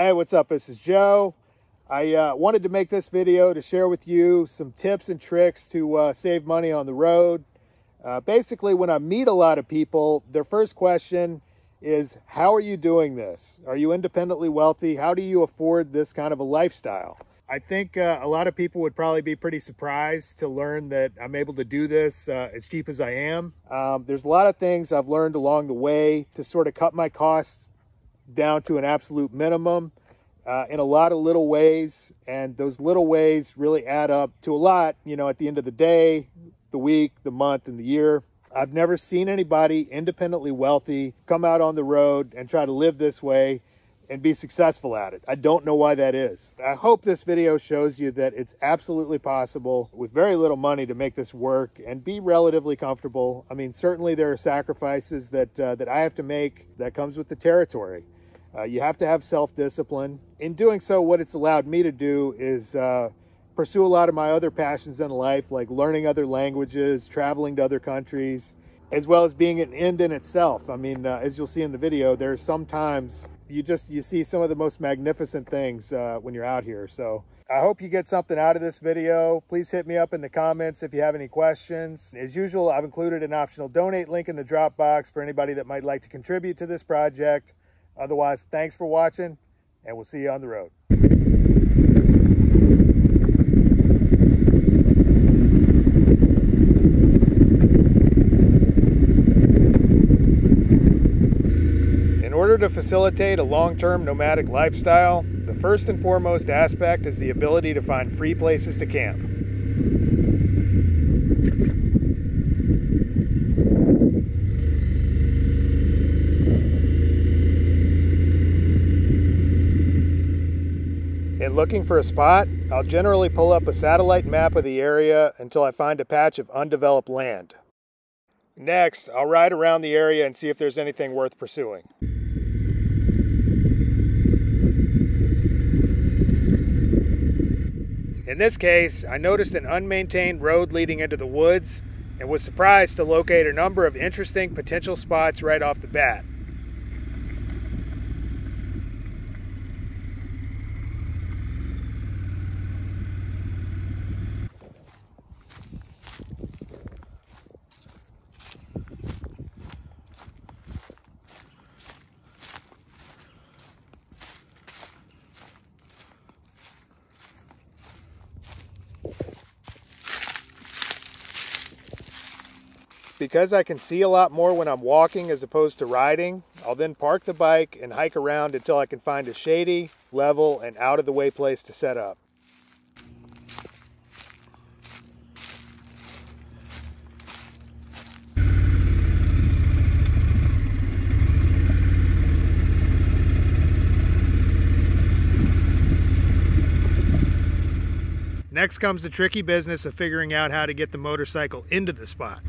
Hey, what's up? This is Joe. I wanted to make this video to share with you some tips and tricks to save money on the road. Basically, when I meet a lot of people, their first question is, how are you doing this? Are you independently wealthy? How do you afford this kind of a lifestyle? I think a lot of people would probably be pretty surprised to learn that I'm able to do this as cheap as I am. There's a lot of things I've learned along the way to sort of cut my costs down to an absolute minimum in a lot of little ways, and those little ways really add up to a lot, you know, at the end of the day, the week, the month, and the year. I've never seen anybody independently wealthy come out on the road and try to live this way and be successful at it. I don't know why that is. I hope this video shows you that it's absolutely possible with very little money to make this work and be relatively comfortable. I mean, certainly there are sacrifices that I have to make that comes with the territory. You have to have self-discipline. In doing so, what it's allowed me to do is pursue a lot of my other passions in life, like learning other languages, traveling to other countries, as well as being an end in itself. I mean, as you'll see in the video, there's sometimes you see some of the most magnificent things when you're out here. So I hope you get something out of this video. Please hit me up in the comments if you have any questions. As usual, I've included an optional donate link in the drop box for anybody that might like to contribute to this project. Otherwise, thanks for watching, and we'll see you on the road. In order to facilitate a long-term nomadic lifestyle, the first and foremost aspect is the ability to find free places to camp. In looking for a spot, I'll generally pull up a satellite map of the area until I find a patch of undeveloped land. Next, I'll ride around the area and see if there's anything worth pursuing. In this case, I noticed an unmaintained road leading into the woods and was surprised to locate a number of interesting potential spots right off the bat. Because I can see a lot more when I'm walking as opposed to riding, I'll then park the bike and hike around until I can find a shady, level, and out-of-the-way place to set up. Next comes the tricky business of figuring out how to get the motorcycle into the spot.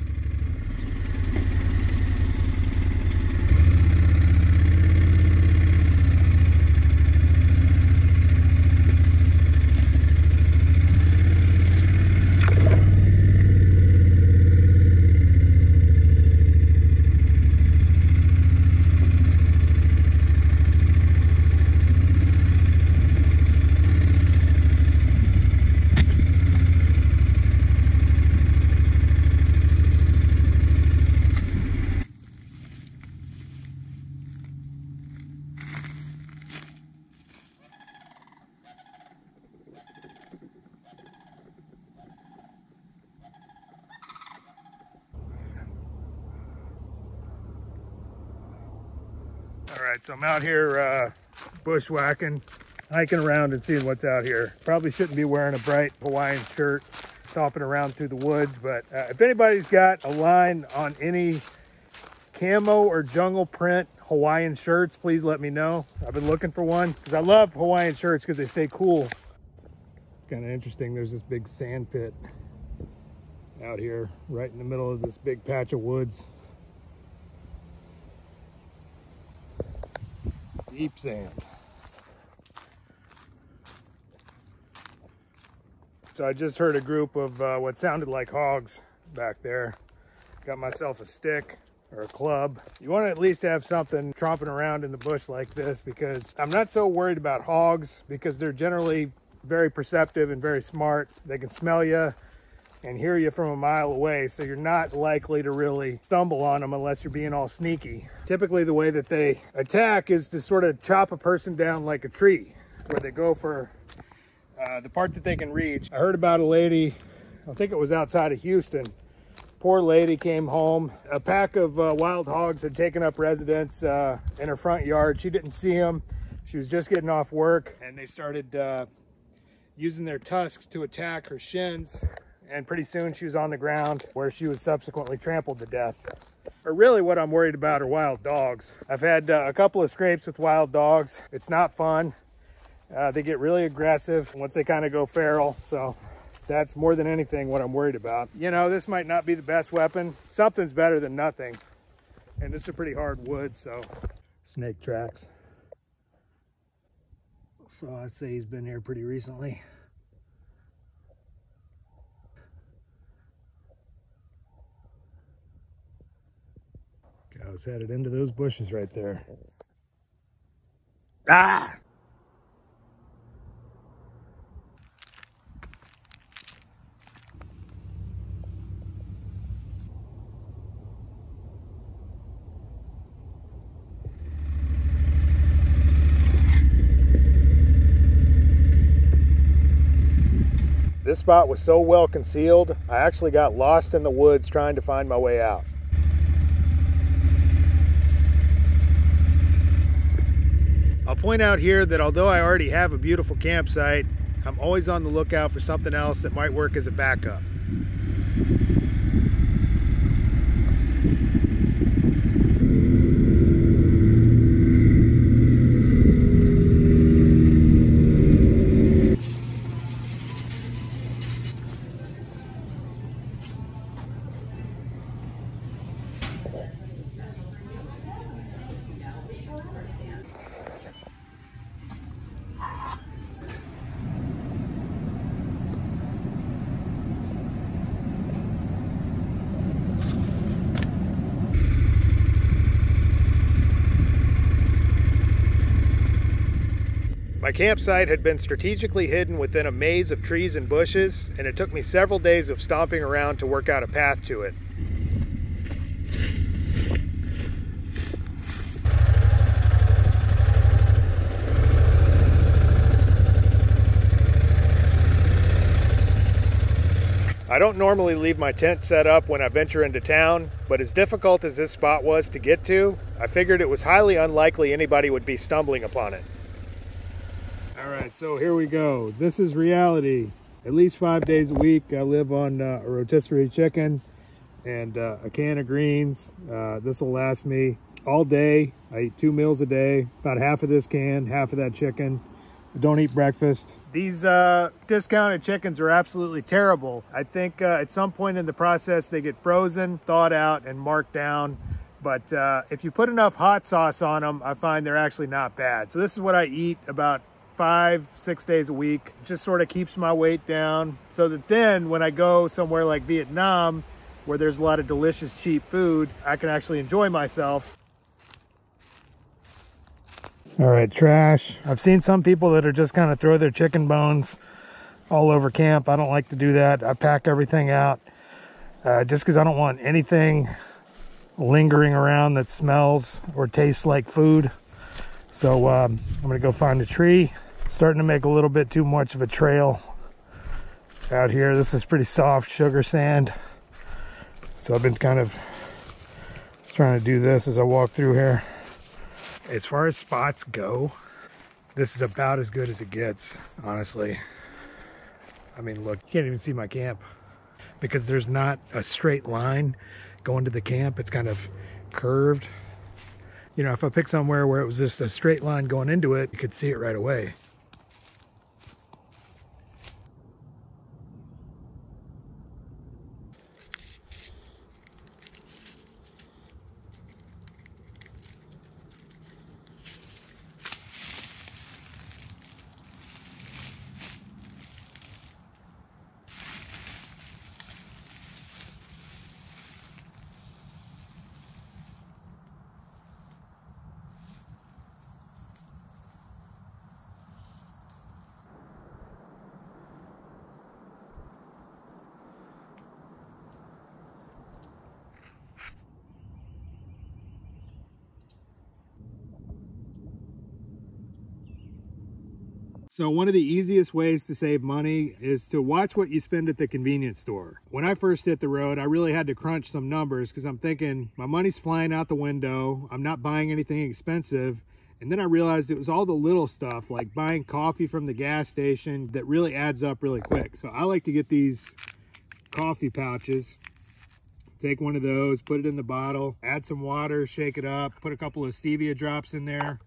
All right, so I'm out here bushwhacking, hiking around and seeing what's out here. Probably shouldn't be wearing a bright Hawaiian shirt, stomping around through the woods, but if anybody's got a line on any camo or jungle print Hawaiian shirts, please let me know. I've been looking for one because I love Hawaiian shirts because they stay cool. It's kind of interesting. There's this big sand pit out here right in the middle of this big patch of woods. Deep sand. So I just heard a group of what sounded like hogs back there. Got myself a stick, or a club. You want to at least have something tromping around in the bush like this, because I'm not so worried about hogs because they're generally very perceptive and very smart. They can smell you and hear you from a mile away, so you're not likely to really stumble on them unless you're being all sneaky. Typically the way that they attack is to sort of chop a person down like a tree, where they go for the part that they can reach. I heard about a lady, I think it was outside of Houston. Poor lady came home. A pack of wild hogs had taken up residence in her front yard. She didn't see them. She was just getting off work, and they started using their tusks to attack her shins. And pretty soon she was on the ground, where she was subsequently trampled to death. But really what I'm worried about are wild dogs. I've had a couple of scrapes with wild dogs. It's not fun. They get really aggressive once they kind of go feral. So that's more than anything what I'm worried about. You know, this might not be the best weapon. Something's better than nothing. And this is a pretty hard wood, so. Snake tracks. So I'd say he's been here pretty recently. I was headed into those bushes right there. Ah! This spot was so well concealed, I actually got lost in the woods trying to find my way out. I'll point out here that although I already have a beautiful campsite, I'm always on the lookout for something else that might work as a backup. My campsite had been strategically hidden within a maze of trees and bushes, and it took me several days of stomping around to work out a path to it. I don't normally leave my tent set up when I venture into town, but as difficult as this spot was to get to, I figured it was highly unlikely anybody would be stumbling upon it. All right, so here we go. This is reality. At least 5 days a week, I live on a rotisserie chicken and a can of greens. This will last me all day. I eat 2 meals a day, about half of this can, half of that chicken. I don't eat breakfast. These discounted chickens are absolutely terrible. I think at some point in the process, they get frozen, thawed out, and marked down. But if you put enough hot sauce on them, I find they're actually not bad. So this is what I eat about 5-6 days a week. Just sort of keeps my weight down, so that then when I go somewhere like Vietnam, where there's a lot of delicious cheap food, I can actually enjoy myself. All right, trash. I've seen some people that are just kind of throw their chicken bones all over camp. I don't like to do that. I pack everything out just because I don't want anything lingering around that smells or tastes like food. So I'm gonna go find a tree. Starting to make a little bit too much of a trail out here. This is pretty soft sugar sand, so I've been kind of trying to do this as I walk through here. As far as spots go, this is about as good as it gets, honestly. I mean, look, you can't even see my camp because there's not a straight line going to the camp. It's kind of curved. You know, if I pick somewhere where it was just a straight line going into it, you could see it right away. So one of the easiest ways to save money is to watch what you spend at the convenience store. When I first hit the road, I really had to crunch some numbers because I'm thinking my money's flying out the window. I'm not buying anything expensive. And then I realized it was all the little stuff like buying coffee from the gas station that really adds up really quick. So I like to get these coffee pouches, take one of those, put it in the bottle, add some water, shake it up, put a couple of stevia drops in there,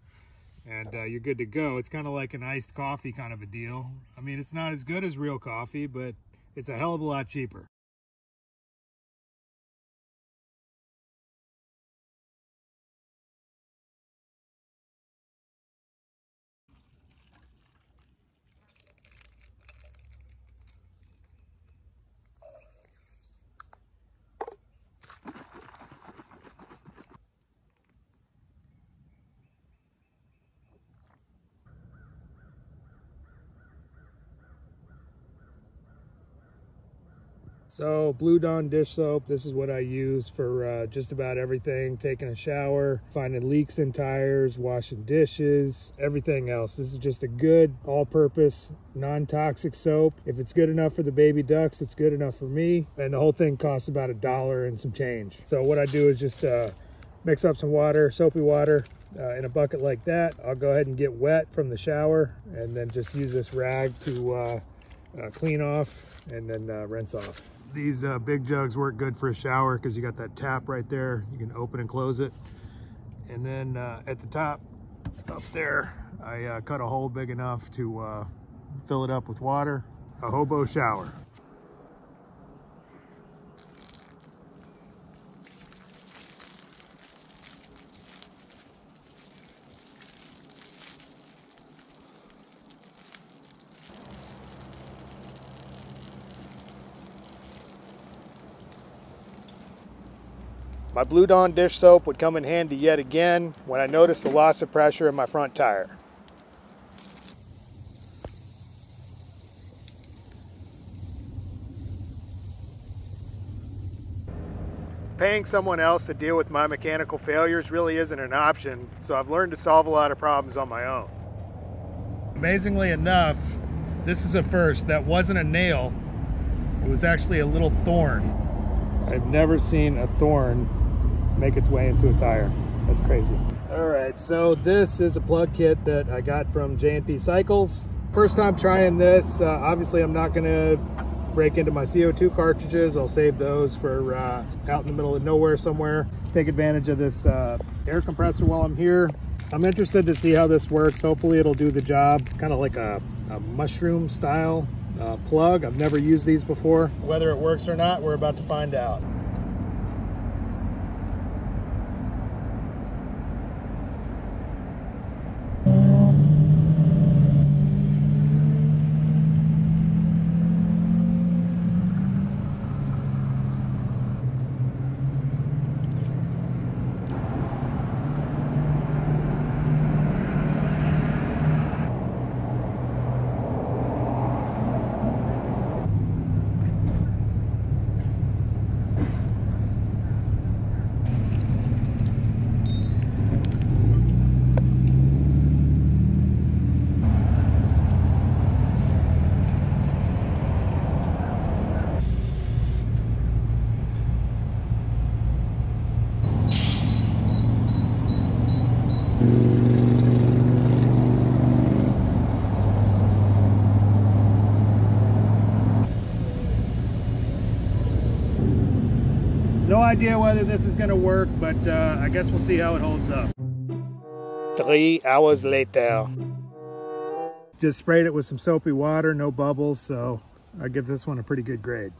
and you're good to go. It's kind of like an iced coffee kind of a deal. I mean, it's not as good as real coffee, but it's a hell of a lot cheaper. So Blue Dawn dish soap, this is what I use for just about everything. Taking a shower, finding leaks in tires, washing dishes, everything else. This is just a good all-purpose non-toxic soap. If it's good enough for the baby ducks, it's good enough for me. And the whole thing costs about $1 and some change. So what I do is just mix up some water, soapy water, in a bucket like that. I'll go ahead and get wet from the shower and then just use this rag to clean off and then rinse off. These big jugs work good for a shower because you got that tap right there. You can open and close it. And then at the top up there, I cut a hole big enough to fill it up with water. A hobo shower. My Blue Dawn dish soap would come in handy yet again when I noticed the loss of pressure in my front tire. Paying someone else to deal with my mechanical failures really isn't an option, so I've learned to solve a lot of problems on my own. Amazingly enough, this is a first. That wasn't a nail, it was actually a little thorn. I've never seen a thorn make its way into a tire. That's crazy. All right, so this is a plug kit that I got from J&P Cycles. First time trying this. Obviously I'm not gonna break into my CO2 cartridges. I'll save those for out in the middle of nowhere somewhere. Take advantage of this air compressor while I'm here. I'm interested to see how this works. Hopefully it'll do the job. It's kind of like a mushroom style plug. I've never used these before. Whether it works or not, we're about to find out. No idea whether this is going to work, but I guess we'll see how it holds up. 3 hours later. Just sprayed it with some soapy water, no bubbles, so I give this one a pretty good grade.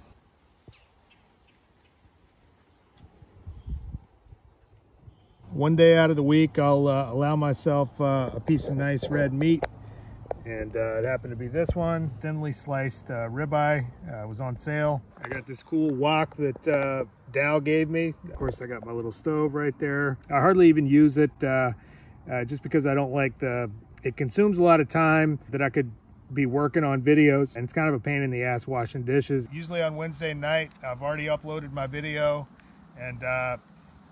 One day out of the week, I'll allow myself a piece of nice red meat. And it happened to be this one, thinly sliced ribeye. It was on sale. I got this cool wok that Dow gave me. Of course, I got my little stove right there. I hardly even use it just because I don't like it consumes a lot of time that I could be working on videos, and it's kind of a pain in the ass washing dishes. Usually on Wednesday night, I've already uploaded my video, and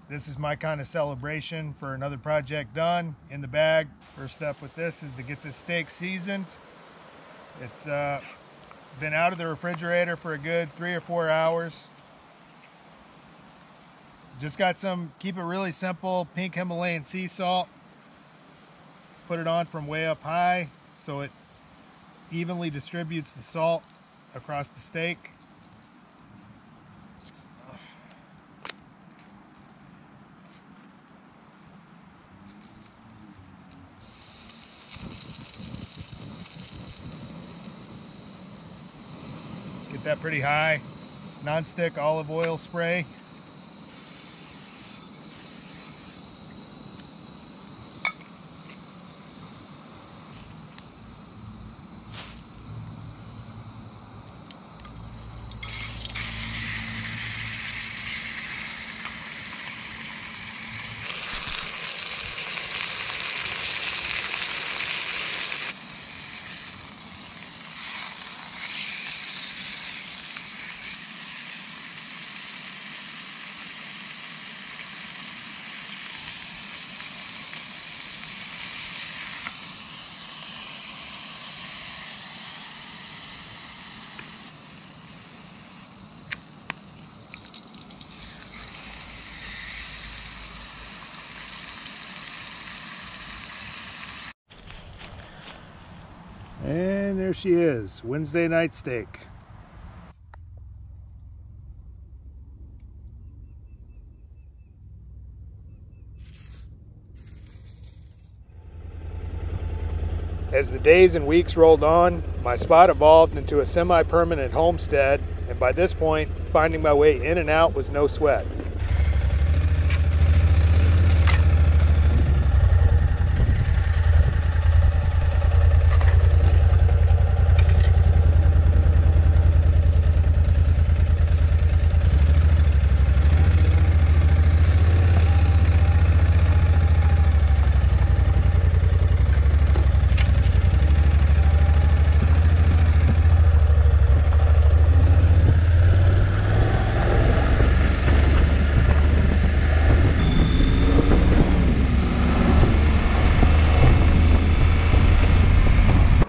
this is my kind of celebration for another project done in the bag. First step with this is to get this steak seasoned. It's been out of the refrigerator for a good 3 or 4 hours. Just got some, keep it really simple, pink Himalayan sea salt. Put it on from way up high so it evenly distributes the salt across the steak. Get that pretty high. Non-stick olive oil spray. And there she is, Wednesday night steak. As the days and weeks rolled on, my spot evolved into a semi-permanent homestead, and by this point, finding my way in and out was no sweat.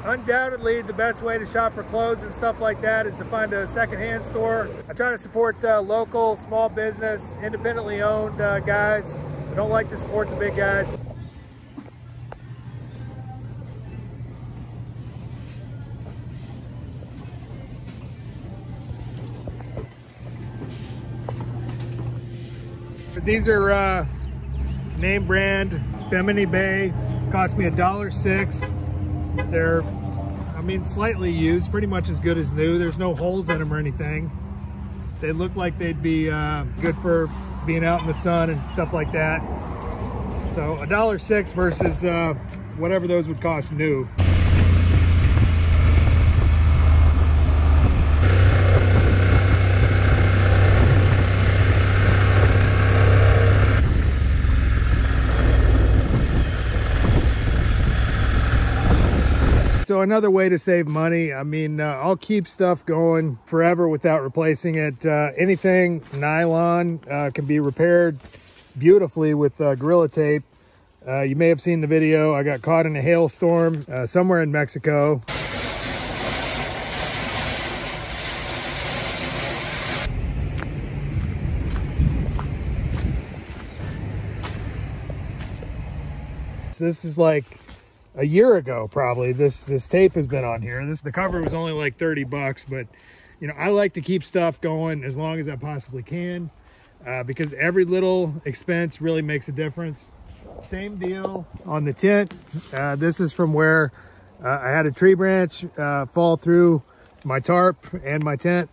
Undoubtedly, the best way to shop for clothes and stuff like that is to find a secondhand store. I try to support local, small business, independently owned guys. I don't like to support the big guys. These are name brand Bimini Bay. Cost me $1.06. They're, I mean, slightly used, pretty much as good as new. There's no holes in them or anything. They look like they'd be good for being out in the sun and stuff like that. So $1.06 versus whatever those would cost new. So another way to save money, I mean, I'll keep stuff going forever without replacing it. Anything nylon can be repaired beautifully with Gorilla Tape. You may have seen the video. I got caught in a hailstorm somewhere in Mexico. This is like a year ago, probably. This tape has been on here. The cover was only like 30 bucks, but you know, I like to keep stuff going as long as I possibly can because every little expense really makes a difference. Same deal on the tent. This is from where I had a tree branch fall through my tarp and my tent.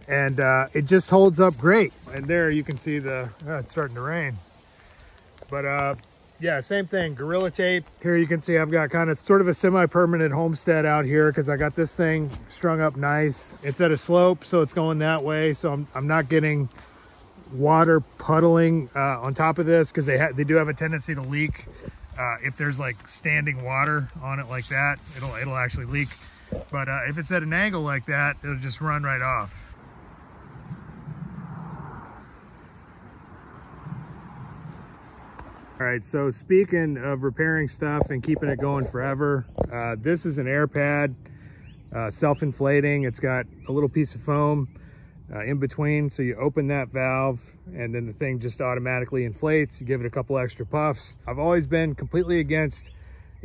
And it just holds up great. And there you can see it's starting to rain. But yeah, same thing, Gorilla Tape. Here you can see I've got kind of sort of a semi-permanent homestead out here because I got this thing strung up nice. It's at a slope, so it's going that way. So I'm not getting water puddling on top of this because they do have a tendency to leak. If there's like standing water on it like that, it'll actually leak. But if it's at an angle like that, it'll just run right off. All right, so speaking of repairing stuff and keeping it going forever, this is an air pad, self-inflating. It's got a little piece of foam in between, so you open that valve and then the thing just automatically inflates. You give it a couple extra puffs. I've always been completely against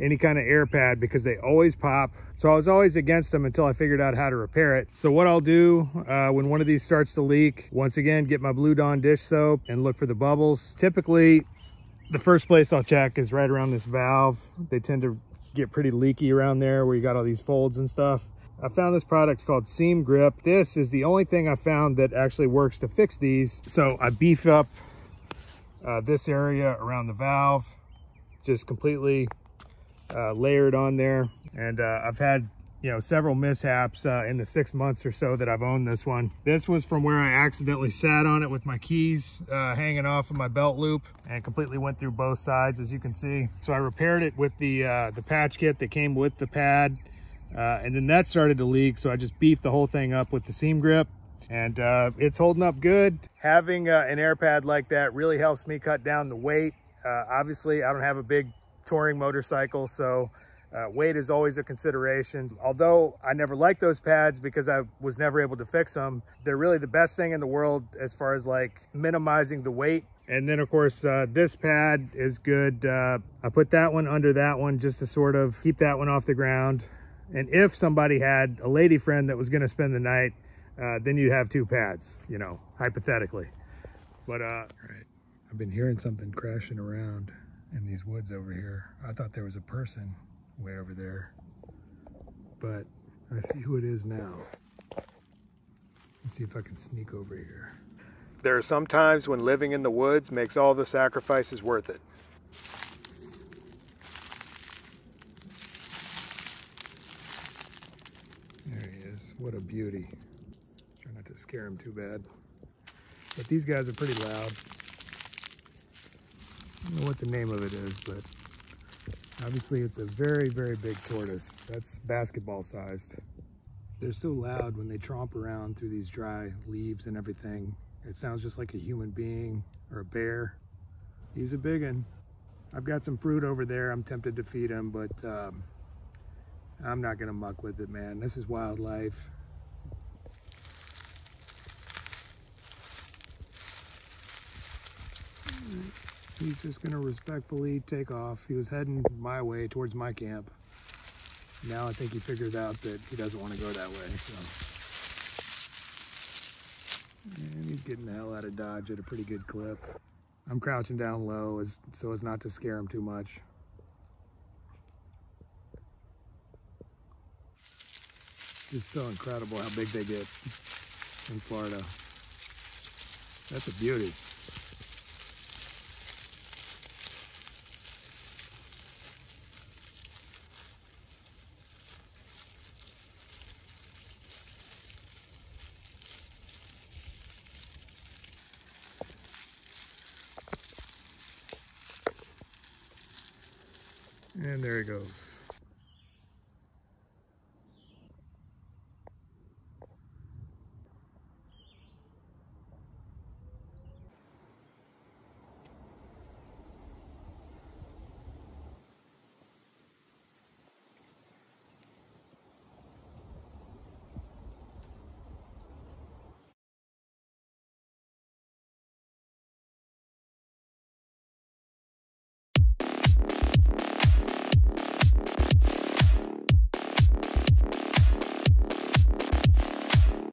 any kind of air pad because they always pop. So I was always against them until I figured out how to repair it. So what I'll do when one of these starts to leak, once again, get my Blue Dawn dish soap and look for the bubbles. Typically, the first place I'll check is right around this valve. They tend to get pretty leaky around there where you got all these folds and stuff. I found this product called Seam Grip. This is the only thing I found that actually works to fix these. So I beef up this area around the valve, just completely layered on there. And I've had, you know, several mishaps in the 6 months or so that I've owned this one. This was from where I accidentally sat on it with my keys hanging off of my belt loop and completely went through both sides, as you can see. So I repaired it with the patch kit that came with the pad, and then that started to leak. So I just beefed the whole thing up with the Seam Grip, and it's holding up good. Having an air pad like that really helps me cut down the weight. Obviously, I don't have a big touring motorcycle, so weight is always a consideration. Although I never liked those pads because I was never able to fix them, they're really the best thing in the world as far as like minimizing the weight. And then of course, this pad is good. I put that one under that one just to sort of keep that one off the ground. And if somebody had a lady friend that was going to spend the night, then you'd have two pads, you know, hypothetically. But all right, I've been hearing something crashing around in these woods over here. I thought there was a person way over there, but I see who it is now. Let's see if I can sneak over here. There are some times when living in the woods makes all the sacrifices worth it. There he is. What a beauty. Try not to scare him too bad. But these guys are pretty loud. I don't know what the name of it is, but obviously it's a very, very big tortoise. That's basketball sized. They're so loud when they tromp around through these dry leaves and everything. It sounds just like a human being or a bear. He's a big one. I've got some fruit over there. I'm tempted to feed him, but I'm not gonna muck with it, man. This is wildlife. He's just gonna respectfully take off. He was heading my way towards my camp. Now I think he figured out that he doesn't want to go that way. So. And he's getting the hell out of Dodge at a pretty good clip. I'm crouching down low so as not to scare him too much. It's so incredible how big they get in Florida. That's a beauty. And there he goes.